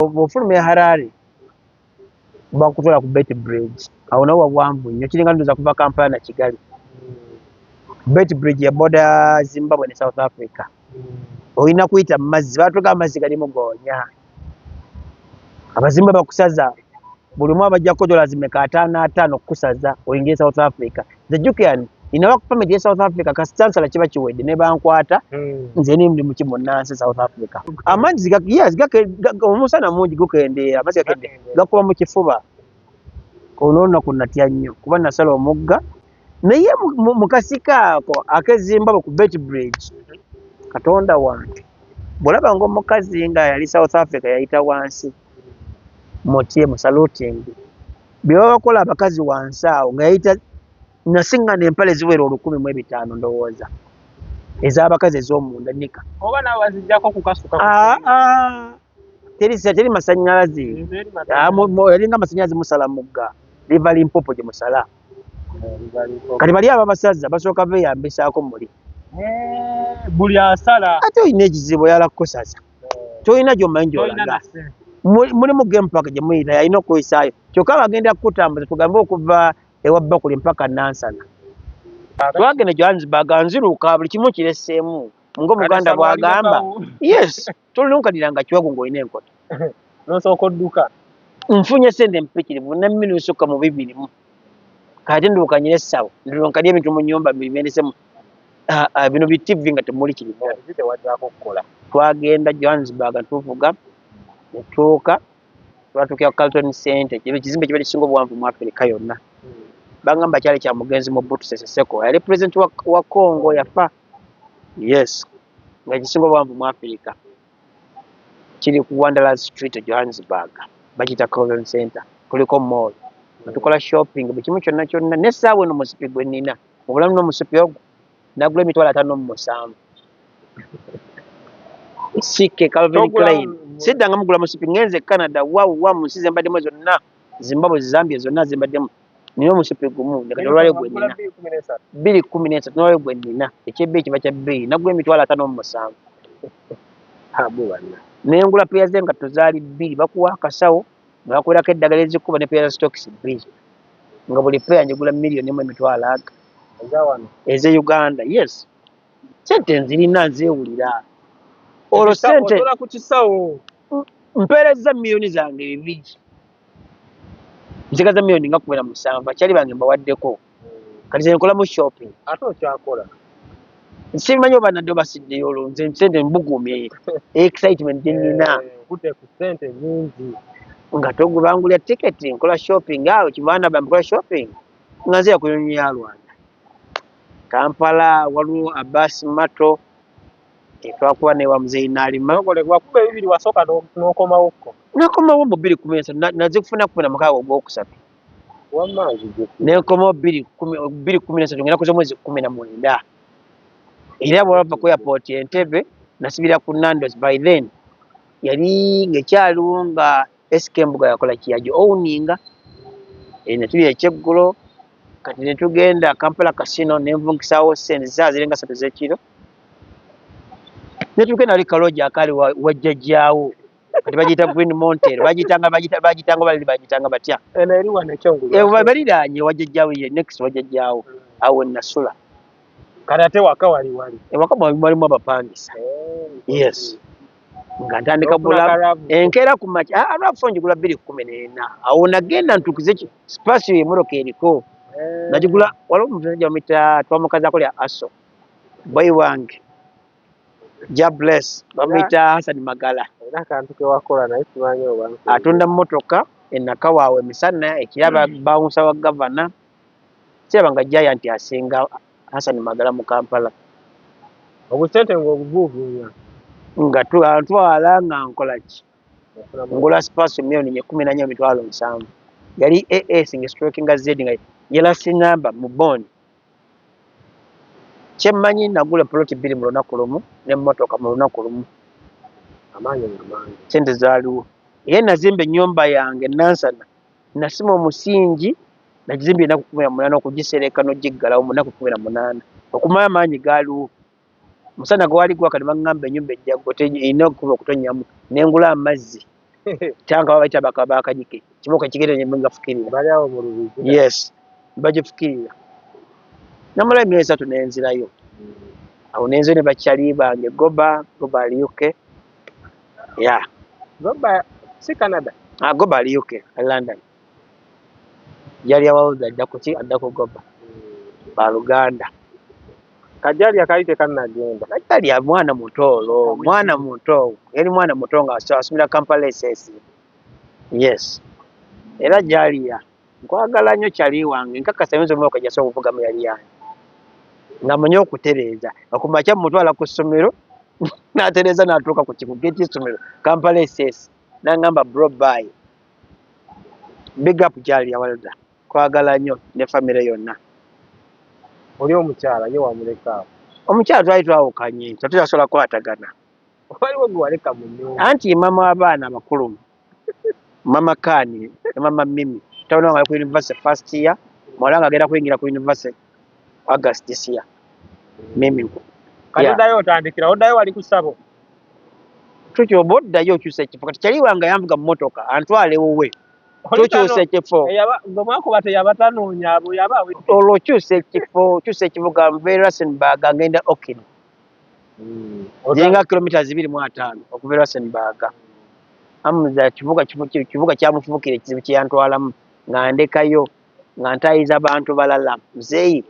Bw'ofulumya Harare bakutwala ku Bet Bridge awo nawo wawanvu nnyo kiringa ndoza kuva Kampala na Kigali. Bet Bridge ya boda Zimbabwe ne South Africa. Olina kuyita mu mazzi baatuga amazzi galimu goonya. Abazimba bakusaza buli omu abajjako dollars meka 5 okukusaza oyingira South Africa. The Jukian inawa permit ya South Africa kastansala kiba kiwedde ne bankwata nze ni ndi mu kimunansi South Africa. Amazzi omusana mungi gukendeera amazzi gakende gakuba mu kifuba. Olona kunatya nnyo kuba nasala omugga naye mu kasika ako akezimbabwe ku Bet Bridge Katonda wange bw'olaba ng'omukazi nga yali South Africa yayita wansi motie mu saluting bye baba bakola abakazi wansi awo nga yayita nasingana empale ziwera 1,500 ndowooza ez'abakazi ez'omunda nika oba nawe wazijjako kukasuka teri masannyalaze eringa masannyalaze musala mugga liva Limpopo gye musala kati bali ababasaza basooka beeyambisaako muli buli asala ate olina ekizibu oyala kukosaza tolina gy'omanyi gy'olaga mulimu game park gye muyita yalina okuyisaayo kyokka bagenda kukutambuza tugambe okuva ewa Bakuli mpaka Nansana twagenda Johannesburg nziruka buli kimu kireseemu ng'Omuganda bw'agamba yes tolina nkadiranga kiwago ng'olina enkota nosooka odduka nfunye sente mpikirivu na mmiri nsukka mu 2 kati ndukanyira essawo ndulonka lye ebintu mu nnyumba bimendesemu bino bi TV nga temuli kirimu tewaddako okukola twagenda Johannesburg tuvuga netuuka twatuukira ku Carlton Center ekizimbe kiba kisinga obuwanvu mu Africa yonna bagamba kyali kya mugenzi Mobutu Sese Seko yali president wa Congo yafa yes nga kisinga obuwanvu mu Africa kiri ku Wanderers Street Johannesburg bakita Carlton Center kuliko mall tukola shopping buli kimu kyonna kyonna n'essaawa eno musipi gwe nnina obulamu n'omusipi ogwo nagula $57 Sike Calvin Klein siddanga mugula musipi ngenze Canada wa mu nsi zembaddemu zonna Zimbabwe Zambia zonna zembaddemu nina omusipi gumu nekati olwale gwe nnina 213 n'olwale gwe nnina ekyebbeeyi kiba kya bbeeyi nagula $57 nengula peya z'engatto zaali 2 bakuwa akasawo nga bakuwerako eddagala ezikuba ne peya za stocks 2 nga buli peya njigula $1,000,000 eze Uganda yes sente nzirina nzeewulira olwo sente ku kisawo mpeereza miliyoni zange 2 nsigaza miliyoni nga 17 kyali bange mbawaddeko kati ze nkolamu shopping ate okyakola simanyi oba nadde obasiddeyo olwo nze sente mbugumye excitement gye nnina kute ku sente nyingi nga togubangulya tiketi nkola shopping awo kivaana bambukola shopping nga nzira ku nyonyi ya Rwanda Kampala waliwo Abbas Mato twakuba ne wa Mzee Nalima wakuba 2 wasooka n'okomawokko nakomawo mu 2013 nazikufuna 16 ogwokusatu wammanzi nenkomawo 2013 ngenda kuza mwezi 19 era bw'olava ku airport Entebbe nasibira ku Nando's by then yali ng'ekyaliwo nga SK Mbuga yakola kiyajo owninga netuli ekyeggulo kati netugenda Kampala Casino nenvunkisawo sente zaa zirenga 3 z'ekiro netugenda ali Kaloja akali wajjajjaawo kati bagiyita Green Mountain bagitanga batya eno eri wano ekyongulu baliraanye wajjajjaawo ye next wajjajjaawo awo nasula kati ate waka wali ewaka mwalimu abapangisa yes nga ntandika bula enkeera ku makya alwafu njigula 214 awo nagenda ntukize spasio y'emmotoka eriko nagigula waliwo omusajja bamuyita twamukazaako lya aso boy wange Jabless bamuyita Hassan Magala era akantu ke wakola naye kimanyi oba atunda mmotoka ennaka waawe emisana ekiraba bawunsa wa gavana kiraba nga giant asinga Hassan Magala mu Kampala obusente ng'obuvuuvuunya nga twala nga nkola ki ngula spasio miliyoni 14,700 yali AS nga stroking nga Z nga yelasi namba mu bond kyemmanyi nagula ploti 2 mu lunaku lumu n'emmotoka mu lunaku lumu amaanyi sente zaaliwo ye nazimba ennyumba yange Nansana nasima omusingi nagizimbye ennaku 18 okugisereka n'ogiggalawo mu nnaku 18 okumanya amaanyi gaaliwo musana gwali gwakati baŋŋamba ennyumba ejjago erina okuba okutonnyamu nengula amazzi Kyanga babayita bakabakanyike kimoka kigere ne mungafukirira bali awo mu Lubizi. yes bagifukirira namala emyezi 3 nenzirayo awo nenzo ne bakyali bange Goba ali UK yeah Goba si Canada Goba ali UK London yali awawuza adda kuki adda ku Goba ba Luganda kajali akaite kanagenda kajali mwana muto yali mwana muto nga asomera Kampala SS yes era jalia nkwagala nnyo kyali wange nkakasa yinza omwoka jaso okuvuga mu yali yange nga manyi okutereeza okumakya mutwala ku ssomero n'atereeza n'atuuka ku kigeti ssomero Kampala SS n'angamba bro bye big up jalia walda kwagala nnyo ne famire yonna oli omukyala ye wamuleka omukyala twali twawukanye tetutasobola kwatagana waliwo gwe waleka mu nnyumba anti mama w'abaana abakulu mama Kani ne mama Mimi taona nga ku university first year mwala nga agenda kuyingira ku university August this year Mimi katodayo otandikira oddayo wali ku ssabo tukyo boddayo okyusa ekifo kati kyali wange yamvuga mu motoka antwale wowe tukyusa ekifo gwe mwakuba teyabatanoonya abo yaba olwo kyusa ekifo ga Rustenburg agenda Okino jenga kilomita 2.5 okuva Rustenburg amuza kivuga kyamufubukira ekizibu kyeyantwalamu nga ndekayo nga ntayiza abantu balala muzeeyi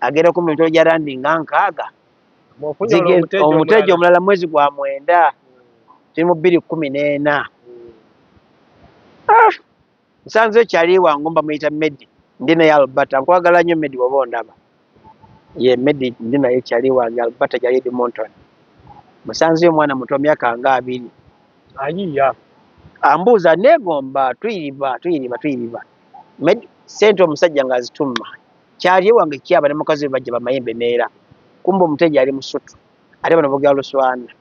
agenda ku mitolo gya landi nga 6 omutejo omulala mwezi gwa 9 tuli mu 2014 nsanze ekyali wange mba muyita Medi ndi naye Alberta nkwagala nnyo Medi woba ondaba ye Medi ndi naye ekyali wange Alberta gyali Edmonton musanze omwana muto myaka nga 2 ayiya ambuuza negomba tuyiriba Medi sente omusajja nga azituma kyali wange kyaba ne mukazi bajja bamayembe neera kumba omuteja ali musutu ate bano boogera Luswana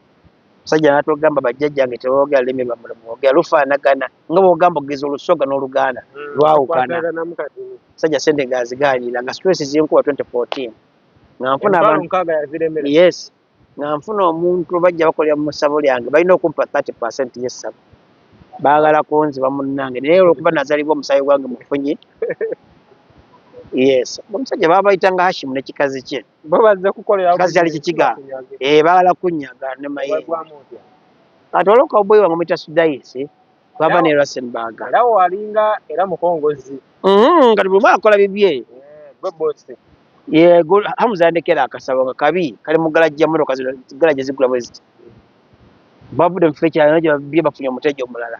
musajja n'atugamba bajjajjange teboogera lulimi lwammwe lwogera lufaanagana nga bw'ogamba ogeza Olusoga n'Oluganda lwawukana musajja sente ng'azigaanira nga stress zinkuba 2014 nga nfuna abantu yes nga nfuna omuntu bajja bakolera mu ssabo lyange balina okumpa 30% y'essabo baagala kunziba munnange naye olwokuba nazaalibwa omusaayi gwange mufunye yes omusajja babayita nga Hashimu ne kikazi kye kikazi kyali kikiga baagala kunyaga ne maye kati olwoka oboyi wange muyita Sudais twava ne Rustenburg era walinga era mukongozi kati buli mwaka akola bibye Hamuza yandekera akasabo nga kabi kali mu galajja motoka galajja zigula bwe ziti bavudde mu kifo ekyalo gye babye bafunye omuteja omulala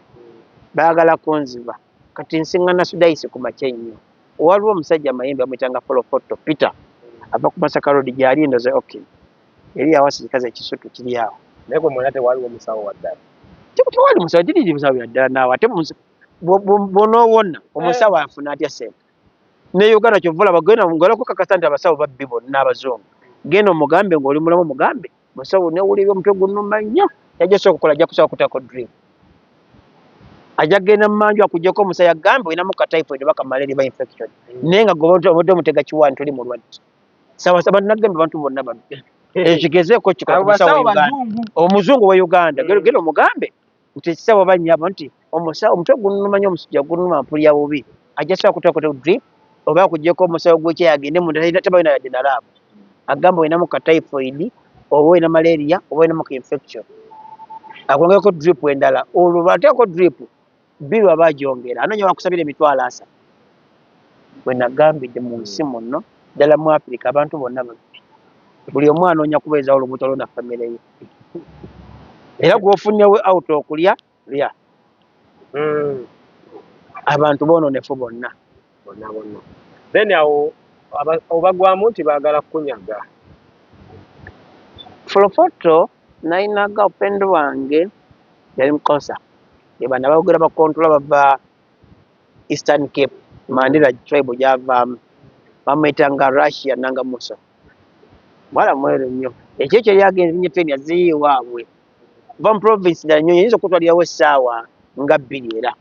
baagala kunziba kati nsiŋŋana Sudais ku makya ennyo waliwo omusajja amayembe amuyitanga Folofoto Peter ava ku Masaka Road gyali ndoze Okino eri awasi kikazi ekisutu kiri awo naye gwe mwena tewaliwo musawo waddala tewali musawo giri musawo yaddala naawe ate bonoowonna omusawo afuna atya sente ne Uganda kyovula bagenda ngolako kakasa nti abasawo babbi bonna abazungu genda omugambe ng'oli mulamu omugambe musawo newulira omutwe gunnuma nnyo yajja soka okukola ajja kusaba kutako drink ajja genda mu manju akugyeko omusaya agambe olinamu ka typhoid oba kamalaria oba infection naye nga obadde omutega kiwaani toli mulwadde sawasaba nagambe abantu bonna bano ekigezeeko kikomusawo Uganda omuzungu wa Uganda genda omugambe nti ekisawo bannyabo nti omusawo omutwe gunnuma nnyo omusujja gunnuma mpulira bubi ajja soka kutako drink oba akugyeko omusawo gw'ekyeya agende munda tabalina yadde nalaabu agamba olinamu ka typhoid oba olina malaria oba olinamu ka infection akwongerako drip endala olwo bateeko drip biru aba agyongera anoonya wakusabira $30,000 bwe nagambidde mu nsi muno ddala mu Africa abantu bonna buli omu anoonya kubeezawo olubuto lwo na famire ye era gw'ofunyewo out okulya lya abantu boononefu bonna then awo obagwamu nti baagala kukunyaga Folofoto nayinaga upendo wange yali mukosa bana baogera bakontrola bava Eastern Cape Mandela tribe gyavaamu bamuyitanga Russia nanga Musa mwala mwere nnyo ekyo kye lyagenze nnyo treni yaziyiwaabwe va mu province ddala nnyo yinza okutwalirawo essaawa nga 2 era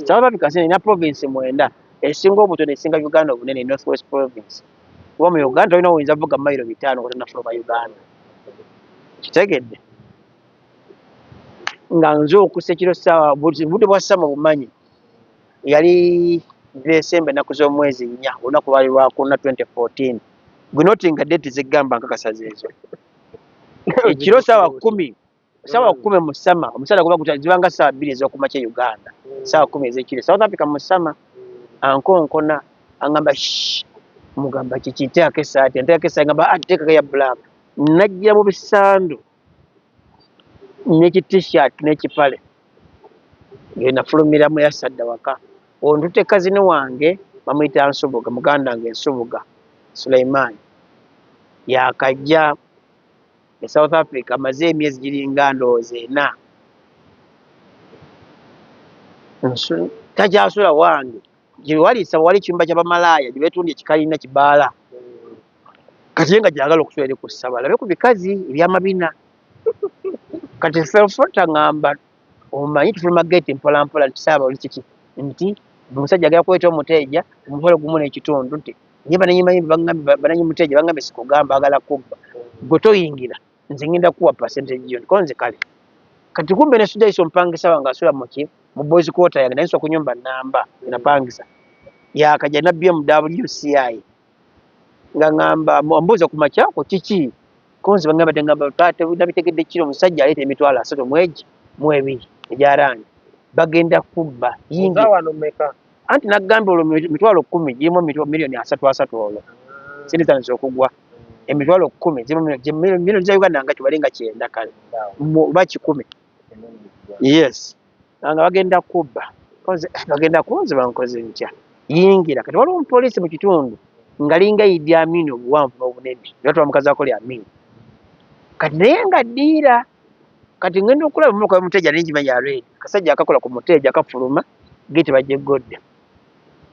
South Africa sina province 9 esinga obutono esinga Uganda obunene North West Province kuba mu Uganda olina oyinza vuga mayiro 5 kotanafuluma Uganda kitegedde nga nze okussa ekiro ssaawa budde bwa ssama bumanyi yali December ennaku z'omwezi 4 olunaku lwali lwakuna 2014 gwe notinga date zegamba nkakasa zeezo ekiro ssaawa 10 ssaawa 10 mu ssama omusana guba zibanga ssaawa 2 ez'okumakya Uganda ssaawa 10 ez'ekiro South Africa mu ssama ankonkona angamba mugamba kiki nteekako essaati nteekako essaati ngamba teekako ya black najja mu bisandu n'eki-t-shirt n'ekipale nafulumira mu yasadda waka ontutte kazini wange bamuyita Nsubuga muganda wange Nsubuga Suleiman yakajja e South Africa amaze emyezi giringa ndowooza 4 takyasula wange gyewaliisa wali kyumba ky'abamalaaya gye beetundya ekikalina kibaala kati ye nga gyagala okusula eri ku ssaba labe ku bikazi ebyamabina kati selfota ngamba omanyi tufuluma gate mpolampola nti saaba oli kiki nti omusajja agala kuleeta omuteeja omutwalo gumu n'ekitundu nti ye bananyi muteeja bangambye sikugamba agala kubba gwe toyingira nze ngenda kuwa percentage yo ko nze kale kati kumbe ne Sudaiso mpangisa wange asula mu boys quarter yange naye ku nyumba namba napangisa yakajja na BMWCI nga ngamba mbuuza ku makyako kiki konzi bangamba tate nabitegedde kiro omusajja aleeta emitwalo 3 mwegi mu 2 egyarangi bagenda kubba yingi wano meka anti nagamba olwo mitwalo 10 girimu milioni 3 olwo sente zanze okugwa emitwalo 10 girimu milioni za Uganda nga kibalinga 9 kale ba 10 yes nga bagenda kubba konzi bagenda kunzi bankoze ntya yingira kati waliwo omupoliisi mu kitundu ngalinga Idi Amin obuwanvu n'obunene yatwa mukazi akole Amin kati naye nga ddiira kati ngenda okulaba omuko omuteeja n'enjimanya ya red kasajja akakola ku muteeja akafuluma gate bajeggodde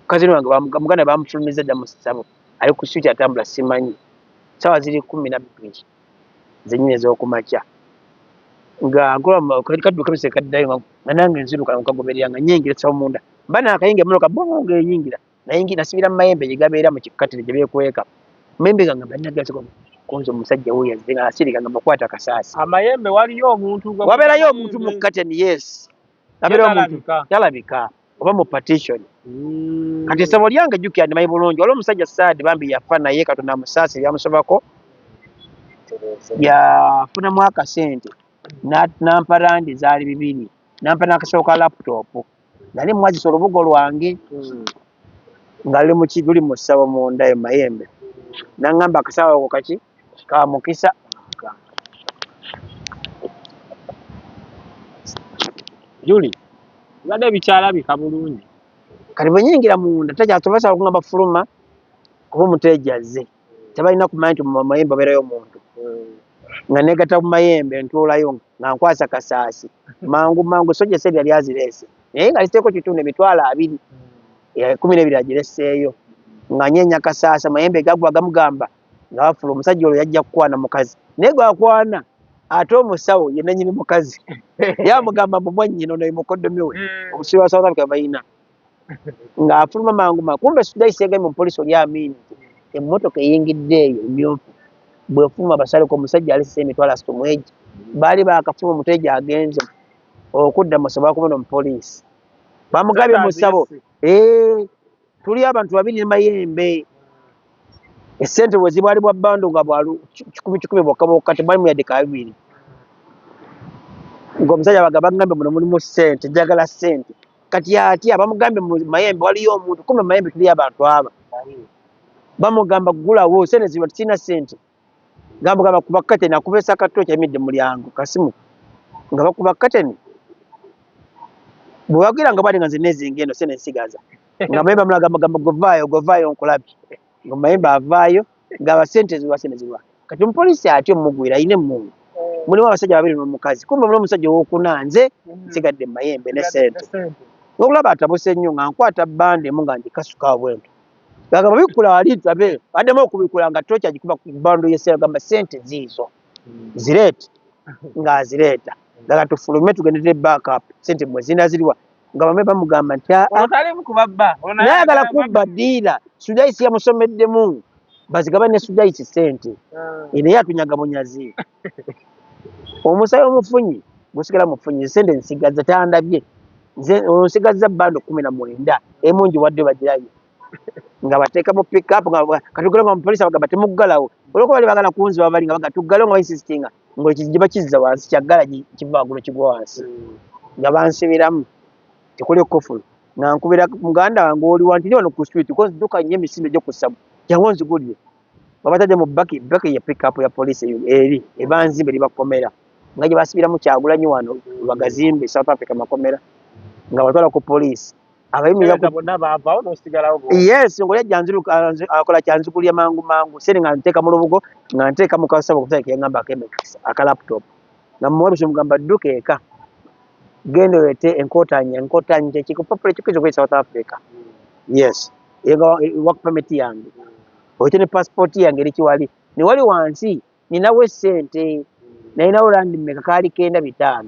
kazini wange muganda bamufulumiza dda mu ssabo ali ku switi atambula simanyi sawa ziri 12 zenyine ez'okumakya nga nkola kaddu kabise kaddayo nange nziruka nkagoberera nga nyingira essawo munda mbana akayinga emmotoka bonga enyingira nayingira nasibira mu mayembe gye gabeera mu kikatire gye beekweka mayembe gange banagaza konzo omusajja wuyo yazze nga asirika nga bakwata kasaasi amayembe waliyo omuntu wabeerayo omuntu mu kateni yes wabeerayo omuntu talabika oba mu partition kati essabo lyange jjukira ndimanyi bulungi waliwo omusajja Saadi bambi yafa naye Katonda amusaasi byamusobako yafunamu akasente nampa randi zaali 2 nampa n'akasawo ka laptop nali mwazisa olubugo lwange nga luli mu ssawo munda e mayembe nangamba akasawo ako kaki ka mukisa Juli bade bikyala bika bulungi kati bwe nyingira munda takyatobasa okungamba fuluma kuba omuteeja azze tebalina kumanya nti mu mayembe abeerayo omuntu nga negata mu mayembe ntuulayo nga nkwasa kasaasi mangu sojja sedi yali azireese naye nga liteeko kitundu emitwalo 2 12 agireseeyo nga nyenya kasaasa mayembe gagwa gamugamba nga bafula omusajja olwo yajja kukwana mukazi naye gwakwana ate omusawo ye nanyini mukazi yamugamba mumwannyina ono mukoddomi we obusibe wa South Africa balina nga afuluma mangu kumbe Sudaiso yegamye omupoliisi oli Amin emmotoka eyingidde eyo emyufu bwefuluma basaleko omusajja alisa emitwalo 3 mwegi baali bakafuluma omuteeja agenze okudda mu ssabo bakubona omupoliisi bamugabye mu ssabo tuli abantu 2 ne mayembe esente bwe zibwali bwa bando nga bwalu 10 bokka tebali mu yadde ka 2 ng'omusajja bagambye muno mulimu sente njagala sente kati atya bamugambye mu mayembe waliyo omuntu kumbe mayembe tuli abantu aba bamugamba gulawo sente ziba tina sente gamba kuba kateni akubesa akatocha emidde mulyango kasimu nga bakuba kateni bwagira nga bali nga zinezi ngendo sene nsigaza nga mayembe mulagamba govaayo nkulabi nga mayembe avaayo nga abasente ziba sene ziba kati omupoliisi atyo mugwira ine mungu mulimu abasajja 2 n'omukazi kumbe mulimu omusajja ow'okunanze nsigadde mayembe ne sente n'okulaba atabuse nnyo nga nkwata bande mu nga njikasuka bwento gamba bikula wali tabe addemu okubikula nga tocha gikuba ku bando yesera gamba sente zizo zireeta nga azireeta nga tufulume tugendere backup sente mwezina ziriwa nga bamwe bamugamba nti otali mukubabba nayagala kubba ddiira Sudaiso yamusomeddemu bazigaba ne Sudaiso sente ine yatunyaga bunyazi omusayo omufunyi gusigala mufunyi sente nsigaza tandabye nze nsigaza bando 19 emungi wadde bagirayo nga bateekamu pick up nga katugala nga police bagamba temuggalawo olwo bali bagala kunziba bali nga bagatugala nga insistinga ngo kijiba kizza wansi kyagala kiva gulo kigwa wansi nga bansibiramu tekuli kofulu nga nkubira muganda wange oli wanti wano ku street ko duka nye misinde gyo kusabu jangu nzigulire babatade mu baki ya pick up ya police eri ebanzimbe libakomera nga gye basibiramu kyagulanyi wano bagazimbe South Africa makomera nga batwala ku police abayimira ku bonna baavawo n'osigalawo bo yes ngo yajjanziru akola kyanzukulya mangu seri nga nteeka mu lubugo nga nteeka mu kasabo kusaika yangamba akemekisa aka laptop nga mwabisho mugamba duka eka gendo wete enkotanye kikupapula kikizo kwa South Africa yes yega work permit yange oyitene passport yange eri kiwali ni wali wansi ninawe sente na inawo randi mmeka kali 9,500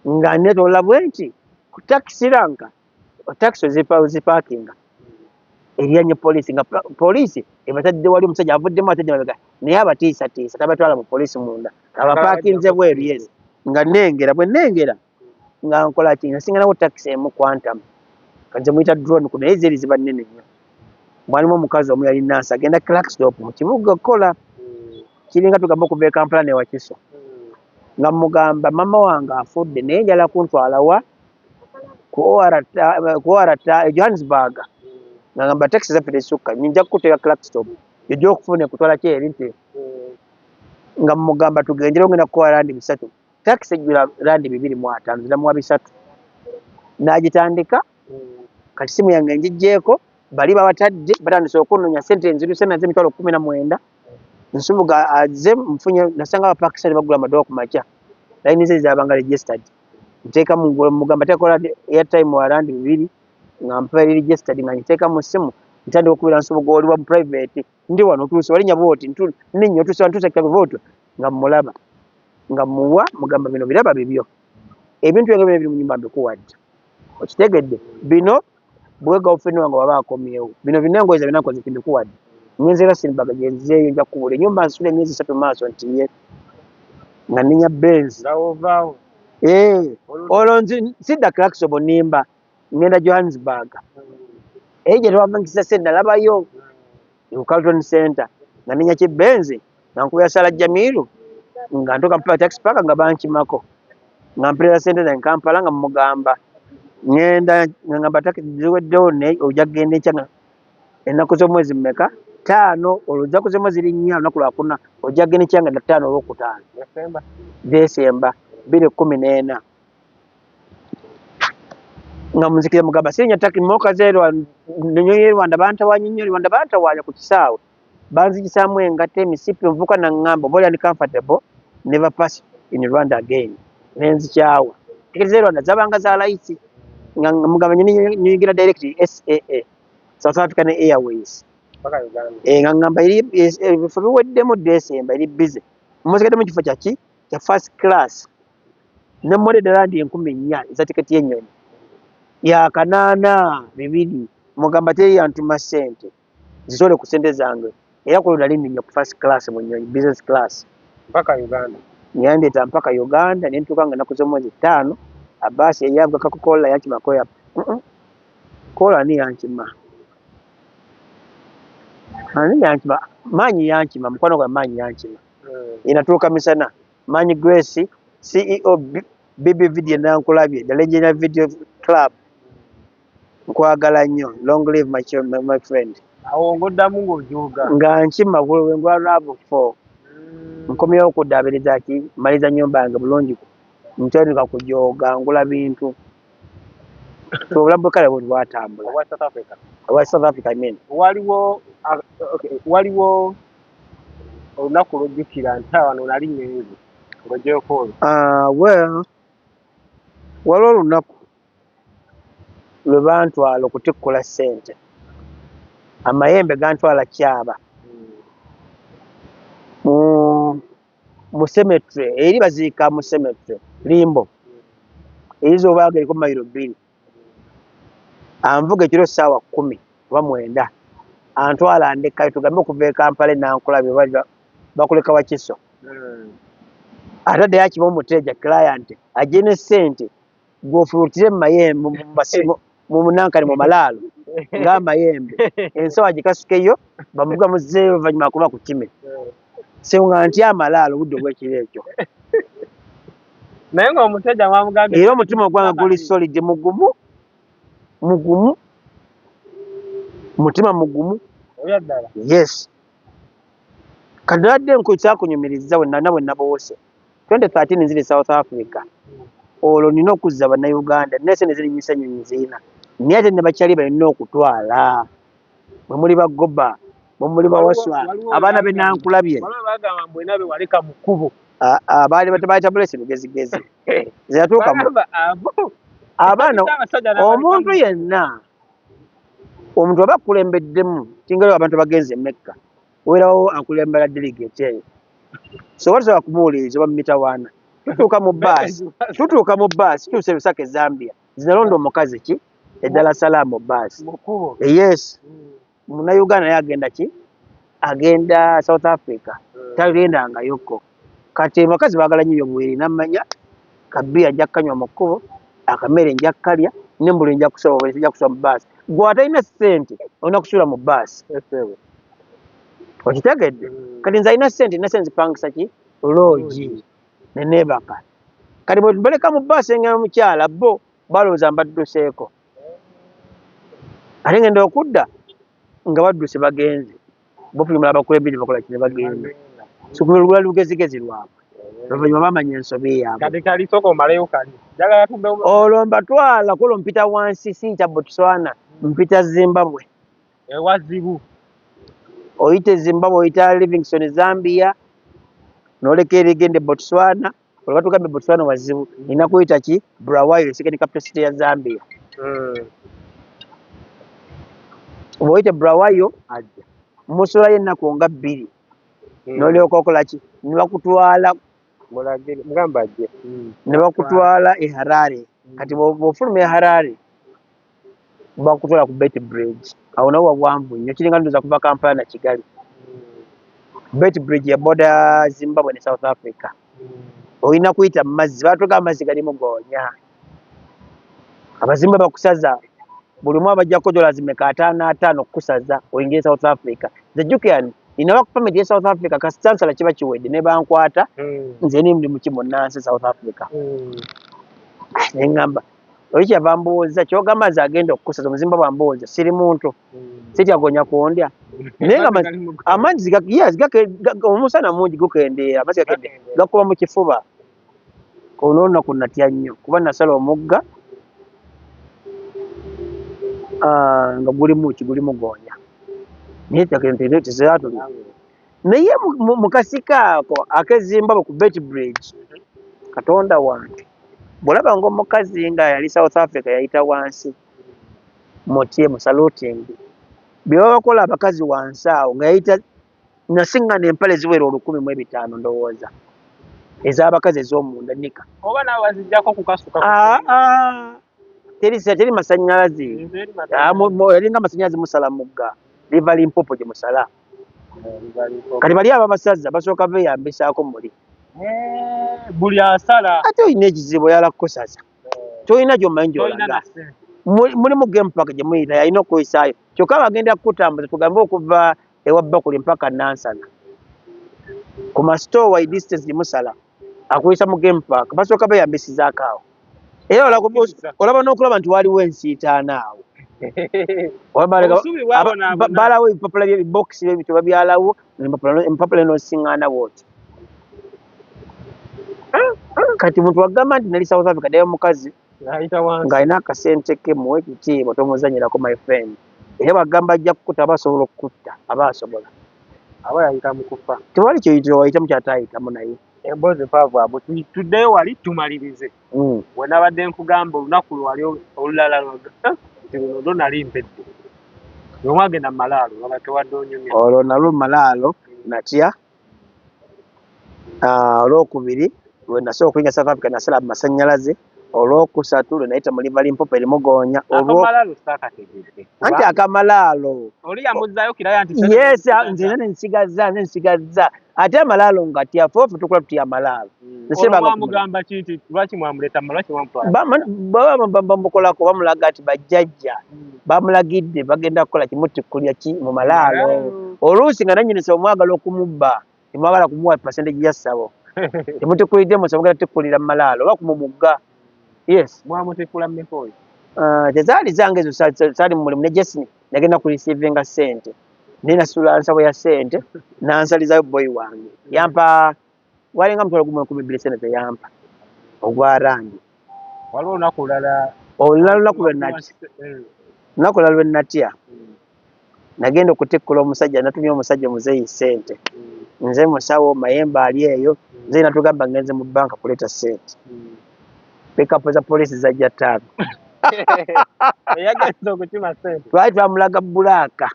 nga neto labwenti ku taxi ranka taxi ziparkinga erianye police nga police ebatadde wali omusajja avuddemu atadde mabega naye abatiisa tabatwala mu police munda abaparkinze bweru yes nga bwe nengera nga nkola kinga singanawo taxi emu quantum kanje muyita drone kuno ezeri ziba nnene nnyo mwalimu omukazi omu yali nansi agenda Clarksdorp mu kibuga kola kiringa tugamba okuva e Kampala ne Wakiso nga mugamba mama wange afudde naye njala kuntwala wa ku OR Johannesburg nga ngamba taxi zaffe tesukka njja kukuteeka Clarksdorp yojja okufuna kutwala kyeri nti nga mugamba tugendera ogenda kukola randi 3 taxi ejjula randi 250 ziramuwa 3 n'agitandika kati simu yange njijjeeko bali babatadde batandise okunonya sente enziruse naze emitwalo 19 nsubuga aze mfunye nasanga abapakisani bagula amadola ku makya layini ze zabanga registered nteeka mugamba tekola airtime wa randi 2 nga mpa registered nga nteeka mu simu ntandika okubira nsubuga oli wa private ndi wano otuuse wali nyabooti ninyo otuuse wantuuse kitabu voto nga mulaba nga muwa mugamba bino biraba bibyo ebintu ebyo biri mu nyumba mbikuwadde okitegedde bino bwega ofeni wange waba akomyewo bino binengoza binakoze mbikuwadde nyenzeera simbaga gyenzeeyo nja kubula ennyumba nsula emyezi 3 maaso nti ye nga ninya Benz ngaovaawo olwo sidda Clarksdorp nimba ngenda Johannesburg eyo gye tewavankisa sente nalabayo ku Carlton Center nga ninya kibenzi nga nkubira Sala Jamiru nga ntoka mpaka taxi park nga bankimako nga mpera sente za Kampala nga mugamba ngenda ngamba taxi ziweddewo ne ojja kgenda enkya ennaku z'omwezi mmeka 5 olujja kuzemo ziri 4 olunaku lwakuna ojja kgenda ekyanga na 5 olwokutaano Desemba 2014 nga muzikira mugamba sinya taki moka zero nyonyi Rwanda bantawanya ku kisaawe banzikisamu engate emisipi nvuka na ngamba boli and comfortable never pass in Rwanda again nenzikyawa tiketi zero Rwanda zabanga za laiti nga mugamba nyingira direct SAA South African Airways paka Uganda nga ngamba iri bifubi weddemu December iri busy muzikade mu kifo kyaki kya first class ne mode de randi 14 za tiketi yenyonyi ya kanana 2 mugamba teri yantuma sente zisole ku sente zange era ku lulali ndinya ku first class mu nyonyi business class paka Uganda nyandeta mpaka Uganda nentukanga nakuzo mwezi 5 abasi yabga kakukola yakima koya kola ni yankima ani yankima manyi yankima mkono kwa manyi yankima inatuka misana manyi Grace CEO BB Video nankulabye the Legendary Video Club nkwagala nnyo long live my friend awo ngoddamu ng'ojuga nga nkima bwe ngwalabo 4 nkomyewo okuddabiriza ki maliza nnyumba yange bulungi ntandika kujoga ngula bintu obulamu kale bwe bwatambula wa South Africa I mean waliwo olunaku lwojjukira nti wano nali ngenzi ng'ogyeko olwo well waliwo olunaku lwe bantwala okutikkula ssente amayembe gantwala kyaba mu cemetery eri baziika mu cemetery limbo erizo obaaga eriko mayiro 2 anvuga ekiro ssaawa 10 oba 9 antwala ndeka tugambe okuva e Kampala nankulabye bakuleka Wakiso atadde yakiba omuteja client ajene ssente gw'ofulutire mu mayembe mu munankani mu malaalo ng'amayembe ensawo agikasukeyo bamugamuzeeyo oluvannyuma kuba ku kime senga ntya amalaalo obudde obw'ekiro ekyo naye ng'omuteja mwamugambye era omutima ogwange guli solid mugumu mutima mugumu oya ddala yes kadadde nkukyakunyumiriza wenna bwe naboose 2013 nziri South Africa olwo nina okuzza bannayuganda nese ne zirinyisa nnyonyi ziina naye ate ne bakyali balina okutwala bwe muli bagoba bwe muli bawaswa abaana be nankulabye bagamba mbwena be waleka mu kkubo baali batebayita bulesi lugezigezi zeyatuuka abaana omuntu yenna omuntu aba akulembeddemu kingaleo abantu bagenze Mecca weerawo akulembera delegate eyo sobola tosobola kumuwuliriza oba mumitawaana tutuuka mu baasi tuuse Lusaka e Zambia zinalonda omukazi ki e Dar es Salaam mu baasi yes munnayuganda naye agenda ki agenda South Africa tagendangayoko kati abakazi baagala nnyo obweri nammanya kabbiya ajja kukanywa mu kkubo akamere nja kukalya n'embulu nja kusoma obweri nja kusoma mu baasi gwe atalina ssente olina kusuula mu baasi okitegedde kati nze alina ssente nina ssente zipangisa ki loogi neneebaka kati bwe mbaleka mu baasi engenda mukyala bo balowooza mbadduseeko ate ngenda okudda nga badduse bagenze bofulumala abakulembere bakola kine bagenze sikulula lugezigezi lwabwe oluvannyuma bamanya ensobi yaabwe olwo mbatwala kulo mpita wansi siyita Botswana mpita Zimbabwe ewazibu oyite Zimbabwe oyita Livingstone Zambia noleka erigende Botswana olwo batugambe Botswana wazibu nina kuyita ki Bulawayo second capital city ya Zambia oyite Bulawayo ajja musulayo ennaku nga 2 nolyoka okola ki ne bakutwala mugamba ajje ne bakutwala e Harare kati bw'ofuluma e Harare bakutwala ku Bet Bridge awo nawo wawanvu nnyo kiringa ndoza kuva Kampala na Kigali Bet Bridge ya border Zimbabwe ne South Africa olina kuyita mu mazzi batuga amazzi galimu goonya abazimba bakusaza buli mwa bajjako dollars meka 5 okukusaza oyingira South Africa zejjukirani inawa ku pamedi ya South Africa kasisansala kiba kiwedde ne bankwata nze ni ndi mukimu nansi South Africa nengamba olicha bambuuza kyogamba nze agenda okukusaza omuzimba bwambuuza siri muntu sityagonya kuondya nenga amanzi omusana mungi gukendeera amazzi gakende gakuba mu kifuba olwonna kunatya nnyo kuba nasala omugga nga gulimu goonya naye mu kasika ako ak'eZimbabwe ku Bet Bridge katonda wange bw'olaba ng'omukazi nga yali South Africa yayita wansi mutye mu saluting bye baba bakola abakazi wansi awo nga yayita nasingana empale ziwera 1,500 ndowooza ez'abakazi ez'omunda nika oba nawe wazijjako kukasuka teri masannyalaze yalinga masannyalaze musala mugga liva Limpopo gye musala kati bali aba basaza basooka beeyambisaako muli buli asala ate olina ekizibu oyala kukusaza tolina gy'omanyi gy'olaga mulimu game park gye muyita yalina okuyisaayo kyokka bagenda kukutambuza tugambe okuva ewa Bakuli mpaka Nansana ku masitowa distance gye musala akuyisa mu game park basooka beeyambisizaako awo era olaba n'okulaba nti waliwo ensiitaana awo balawo ebipapula byebibokisi byebito babyalawo empapula enosiŋŋaana bwoti kati muntu wagamba nti nali South Africa ddayo mukazi ng'alina akasente ke muwe ekitiibwa tomuzanyirako my friend era bagamba ajja kukuta aba asobola okukutta aba asobola aba yayita mu kufa tewali kyoyitiro wayitamu kyatayitamu naye emboozi mpaavu abo tuddeyo wali tumalirize we nabadde nkugamba olunaku lwali olulala nti luno ndo nali mpedde omu agenda mu malaalo aba tewadde onyumya olwo nalwo malaalo natya olwokubiri lwe nasooka okuyinga South Africa nasala masannyalaze olwokusatu lwe nayita mu liva Limpopo erimugonya anti akamalaalo oli yamuzzayo kiraya nti yes nze nsigaza ate amalaalo nga tyafe tukola tutya amalaalo mwamugamba kinti lwaki mwamuleta lwaki mwamutwala bamukolako bamulaga ati bajjajja bamulagidde bagenda kukola kimutikkulya ki mu malaalo oluusi nga nannyinisa omwagala okumubba temwagala kumuwa percentage ya ssabo temutikkulidde musa mugenda tikkulira mu malaalo oba kumumugga yes mwamutikkula mmekooyo tezaali zange ezo saali mu mulimu ne Jesini nagenda ku receivinga ssente naye nasula nsabo ya ssente nansalizayo boyi wange yampa walinga mutwalo gumu enkumi bbiri ssente teyampa ogwa randi waliwo olunaku lulala lunaku lula lwe natya nagenda okutikkula omusajja natumya omusajja muzeeyi ssente nze musawo mayembe ali eyo nze natugamba ngenze mu banka kuleeta ssente pikapu za poliisi zajja ttaano eyagenza okukima ssente twali twamulaga bulaaka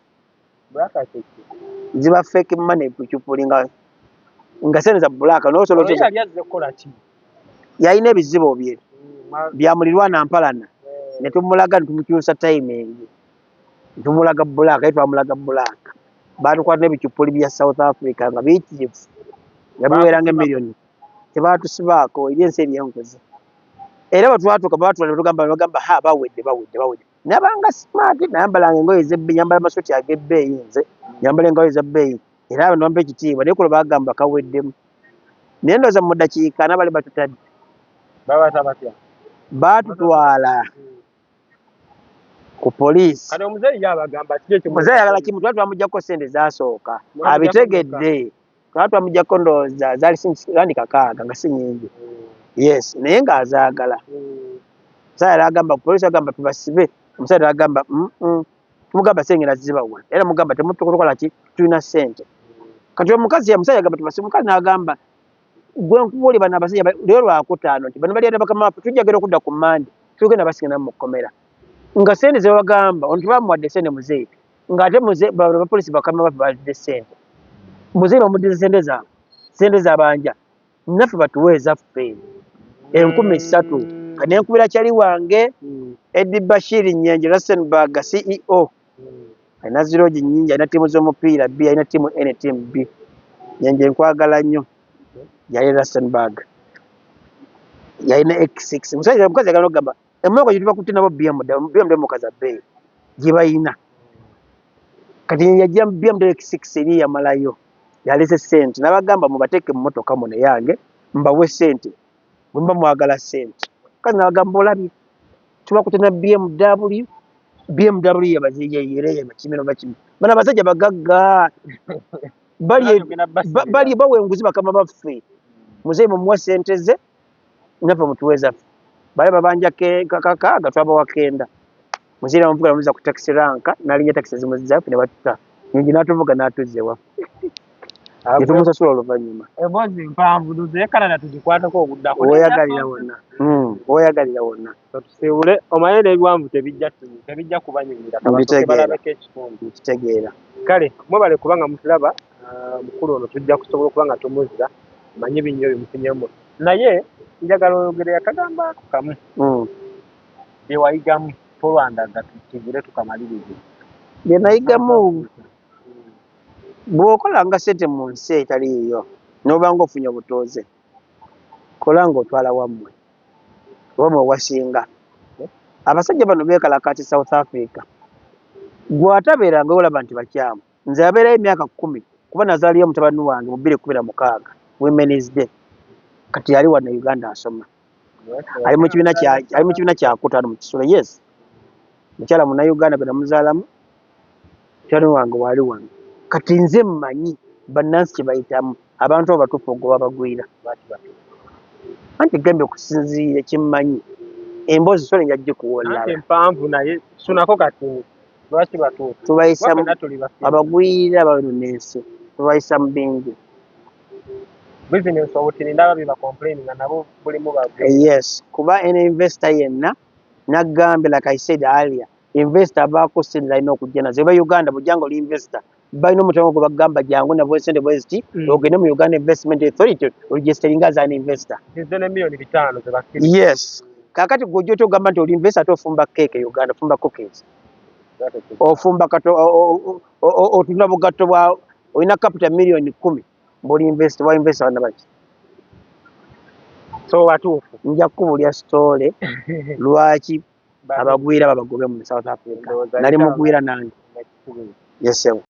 ziba fake money pucupuli nga ssente za bulaaka yali azze kukola ki yalina ebizibu bye byamulirwana mpalana ne tumulaga ne tumukyusa timing tumulaga bulaaka ye twamulaga bulaaka baatukwata n'ebicupuli bya South Africa nga biikiifu nga biweranga emiliyoni tebaatusibaako eri ensi eryenkuzi era bwetwatuuka batugamba bawedde nabanga smart nayambalanga engoye ez'ebbeeyi nyambala amasoti ag'ebbeeyi nze nyambala engoye ez'ebbeeyi era abo nibampa ekitiibwa naye kulo bagamba kaweddemu naye ndowooza mu ddakiika n'abali batutadde babata batya baatutwala ku poliisi kati omuzeeyi yabagamba muzeeyi ayagala kimu twali twamuggyako ssente zaasooka abitegedde twali twamuggyako ndowooza zaali randi 6 nga si nnyingi yes naye ng'azaagala omusajja n'agamba poliisi agamba tubasibe omusajja n'agamba tumugamba sengera zibawa era mugamba temutukola ki tulina ssente kati omukazi omusajja agamba tubasibe omukazi n'agamba gwe nkubuuli bano abasajja lero lwakutaano nti bano balyera bakama baffe tujjagera okudda ku mmande tugenda basigana mu kkomera nga ssente ze bagamba ono tebamuwadde ssente muzeeyi ng'ate bapoliisi bakama baffe badde ssente muzeeyi bamuddize ssente zabanja naffe batuwe ezaffe 3,000 kati nenkubira kyali wange Eddie Bashir Nyenje Rustenburg CEO alina zirogi nnyingi alina ttiimu z'omupiira B alina ttiimu N ttiimu B Nyenje nkwagala nnyo yali Rustenburg yalina X6 omusajja omukazi agala okugamba emmotoka gye tubakutte nabo BMW mukazi abbeeyi gye bayina kati yajja BMW X6 eri yamalayo yalese ssente n'abagamba mubateeke mu mmotoka muno yange mbawe ssente bwe mba mwagala ssente kazi n'abagamba olabye tubakutte na BMW yabaziyeyere bakimiro bakimi bano abasajja bagagga bali bawa enguzi bakama baffe muzeeyi mumuwa ssente ze naffe mutuwezaffe bali babanja kakaaga twabawa 9 muzeeyi bamuvuga namuza ku taxi ranka n'alinnya taxi zimuzizaffe ne batuta Nyenje n'atuvuga n'atuzza ewaffe netumusasula oluvannyuma emboozi mpanvu duze Canada tugikwatako obuddako oyagalira wonna tusiibule omanye n'ebiwanvu tebijja kubanyumira balabeko ekitundu kitegeera kale mwebale kubanga mutulaba mukulu ono tujja kusobola okuba nga tumuzza manye binnyo bimufunyemu naye njagala oyogere akagamba ako kamu bye wayigamu tolwandaga tukivule tukamalirize bye nayigamu bw'okolanga ssente mu nsi etali yiyo n'obanga ofunye obutooze kola ng'otwala wammwe oba mwewasinga abasajja bano beekalakaati South Africa gwe atabeeranga olaba nti bakyamu nze yabeerayo emyaka 10 kuba nazaaliyo mutabani wange mu 2016 Women's Day kati yali wano Uganda asoma ali mu kibiina kyakutaano mu Kisulo yes mukyala munnauganda gwe namuzaalamu mutabani wange waali wano kati nze mmanyi bannansi kye bayitamu abantu abo batuufu ogoba bagwira anti gambye okusinziira kyemmanyi emboozi sole nja gikuwoolala empanvu naye sunako kati lwaki batuufu tubayisa abagwira abalunensi tubayisa mu bingi bizinesi obutini ndaba bye bakomplaininga nabo bulimu yes kuba ene investor yenna nagambye like I said earlier investor abaako ssente alina okujja nazo eba Uganda bujjanga oli investor balina omutima gwe bagamba jangu nabwe ssente bweziti ogende mu Uganda Investment Authority registeringa as an investor zizene milioni 5 yes kakati gwe togamba nti oli investor tofumba cake Uganda fumba cookies ofumba otunda bugatto bwa olina capital million 10 mboli investor bana baki so watuufu nja kubulya story lwaki abagwira babagobe mu South Africa nali mugwira nange yes